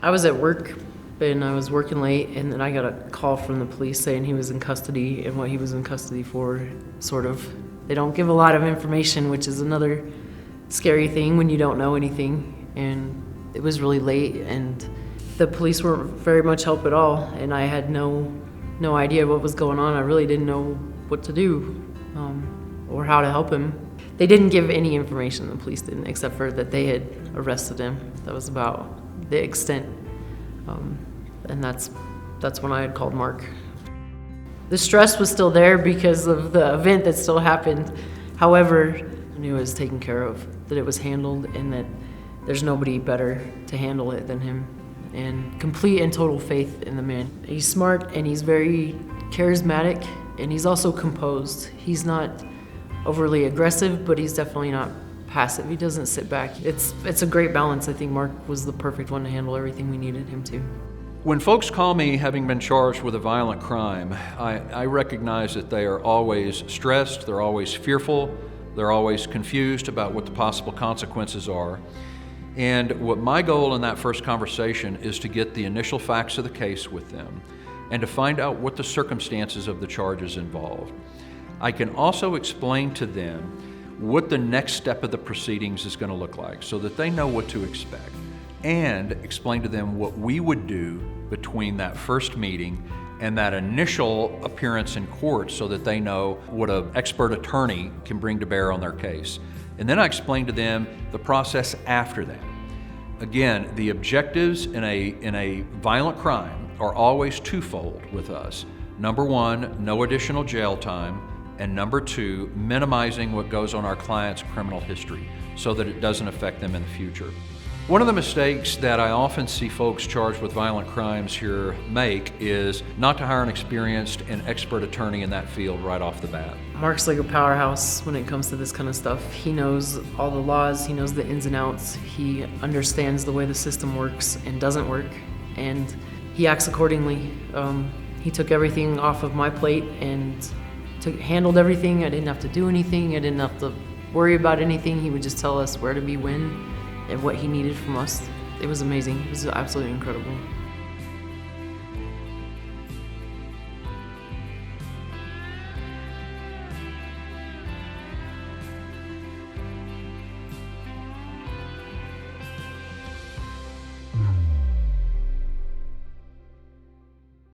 I was at work and I was working late, and then I got a call from the police saying he was in custody and what he was in custody for, sort of. They don't give a lot of information, which is another scary thing when you don't know anything. And it was really late, and the police weren't very much help at all, and I had no idea what was going on. I really didn't know what to do or how to help him. They didn't give any information, the police didn't, except for that they had arrested him. That was about the extent, and that's when I had called Mark. The stress was still there because of the event that still happened. However, I knew it was taken care of, that it was handled, and that there's nobody better to handle it than him. And complete and total faith in the man. He's smart and he's very charismatic, and he's also composed. He's not overly aggressive, but he's definitely not passive. He doesn't sit back. It's a great balance. I think Mark was the perfect one to handle everything we needed him to. When folks call me having been charged with a violent crime, I recognize that they are always stressed, they're always fearful, they're always confused about what the possible consequences are. And what my goal in that first conversation is to get the initial facts of the case with them and to find out what the circumstances of the charges involved. I can also explain to them what the next step of the proceedings is going to look like so that they know what to expect, and explain to them what we would do between that first meeting and that initial appearance in court so that they know what an expert attorney can bring to bear on their case. And then I explain to them the process after that. Again, the objectives in a violent crime are always twofold with us. Number one, no additional jail time, and number two, minimizing what goes on our client's criminal history so that it doesn't affect them in the future. One of the mistakes that I often see folks charged with violent crimes here make is not to hire an experienced and expert attorney in that field right off the bat. Mark's like a powerhouse when it comes to this kind of stuff. He knows all the laws, he knows the ins and outs, he understands the way the system works and doesn't work, and he acts accordingly. He took everything off of my plate and handled everything. I didn't have to do anything, I didn't have to worry about anything. He would just tell us where to be when and what he needed from us. It was amazing. It was absolutely incredible.